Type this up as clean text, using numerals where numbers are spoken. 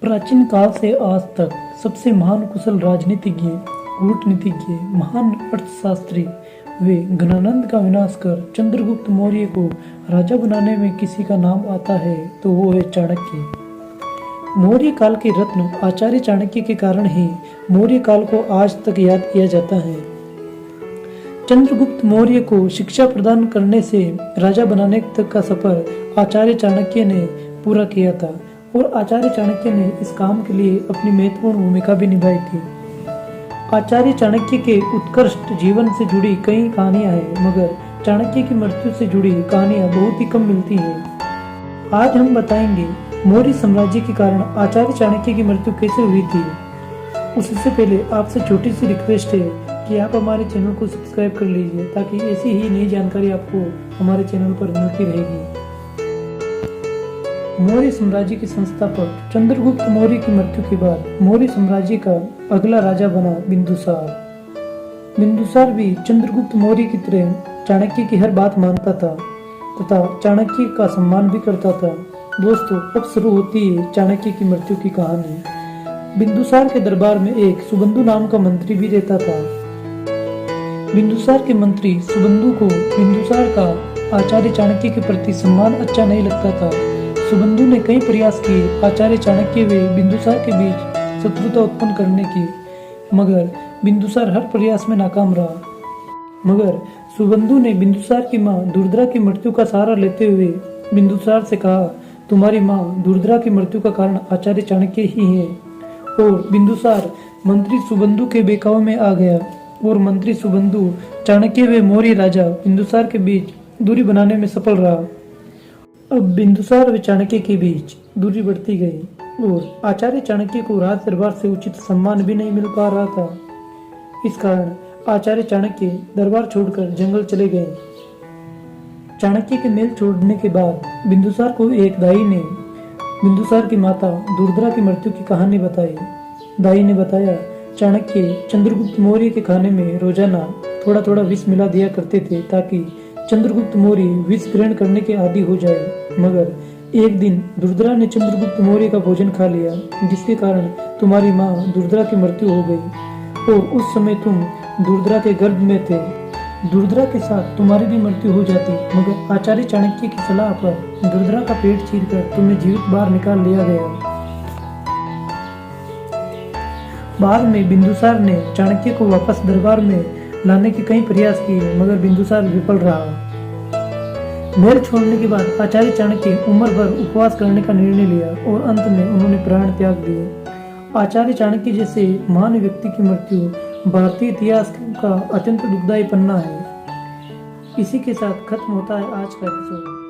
प्राचीन काल से आज तक सबसे महान कुशल राजनीतिज्ञ, कूटनीतिज्ञ, महान अर्थशास्त्री वे घनानंद का विनाश कर चंद्रगुप्त मौर्य को राजा बनाने में किसी का नाम आता है तो वो है चाणक्य। मौर्य काल के रत्न आचार्य चाणक्य के कारण ही मौर्य काल को आज तक याद किया जाता है। चंद्रगुप्त मौर्य को शिक्षा प्रदान करने से राजा बनाने तक का सफर आचार्य चाणक्य ने पूरा किया था और आचार्य चाणक्य ने इस काम के लिए अपनी महत्वपूर्ण भूमिका भी निभाई थी। आचार्य चाणक्य के उत्कृष्ट जीवन से जुड़ी कई कहानियां हैं, मगर चाणक्य की मृत्यु से जुड़ी कहानियां बहुत ही कम मिलती हैं। आज हम बताएंगे मौर्य साम्राज्य के कारण आचार्य चाणक्य की मृत्यु कैसे हुई थी। उससे पहले आपसे छोटी सी रिक्वेस्ट है कि आप हमारे चैनल को सब्सक्राइब कर लीजिए ताकि ऐसी ही नई जानकारी आपको हमारे चैनल पर मिलती रहेगी। मौर्य साम्राज्य के संस्थापक चंद्रगुप्त मौर्य की मृत्यु के बाद मौर्य साम्राज्य का अगला राजा बना बिंदुसार। बिंदुसार भी चंद्रगुप्त मौर्य की तरह चाणक्य की हर बात मानता था तथा चाणक्य का सम्मान भी करता था। दोस्तों, अब शुरू होती है चाणक्य की मृत्यु की कहानी। बिंदुसार के दरबार में एक सुबंधु नाम का मंत्री भी रहता था। बिंदुसार के मंत्री सुबंधु को बिंदुसार का आचार्य चाणक्य के प्रति सम्मान अच्छा नहीं लगता था। सुबंधु ने कई प्रयास किए आचार्य चाणक्य व बिंदुसार के बीच शत्रुता उत्पन्न करने की, मगर बिंदुसार हर प्रयास में नाकाम रहा। मगर सुबंधु ने बिंदुसार की मां दुर्धरा की मृत्यु का सहारा लेते हुए बिंदुसार से कहा, तुम्हारी मां दुर्धरा की मृत्यु का कारण आचार्य चाणक्य ही है। और बिंदुसार मंत्री सुबंधु के बहकावे में आ गया और मंत्री सुबंधु चाणक्य व मौर्य राजा बिंदुसार के बीच दूरी बनाने में सफल रहा। अब बिंदुसार व चाणक्य के बीच दूरी बढ़ती गई और आचार्य चाणक्य को राज दरबार से उचित सम्मान भी नहीं मिल पा रहा था। इस कारण आचार्य चाणक्य दरबार छोड़कर जंगल चले गए। चाणक्य के महल छोड़ने के बाद बिंदुसार को एक दाई ने बिंदुसार की माता दुर्धरा की मृत्यु की कहानी बताई। दाई ने बताया, चाणक्य चंद्रगुप्त मौर्य के खाने में रोजाना थोड़ा थोड़ा विष मिला दिया करते थे ताकि चंद्रगुप्त मौर्य विष ग्रहण करने के आदी हो जाए। मगर एक दिन दुर्धरा ने चंद्रगुप्त मौर्य का भोजन खा लिया, जिसके कारण तुम्हारी मां दुर्धरा की मृत्यु हो गई और उस समय तुम दुर्धरा के गर्भ में थे। दुर्धरा के साथ तुम्हारी भी मृत्यु हो जाती, मगर आचार्य चाणक्य की सलाह पर दुर्धरा का पेट चीरकर तुम्हें जीवित बाहर निकाल लिया गया। बाद में बिंदुसार ने चाणक्य को वापस दरबार में लाने के कई प्रयास किए, मगर बिंदुसार विफल रहा। महल छोड़ने के बाद आचार्य चाणक्य उम्र भर उपवास करने का निर्णय लिया और अंत में उन्होंने प्राण त्याग दिए। आचार्य चाणक्य जैसे महान व्यक्ति की मृत्यु भारतीय इतिहास का अत्यंत दुखदायी पन्ना है। इसी के साथ खत्म होता है आज का एपिसोड।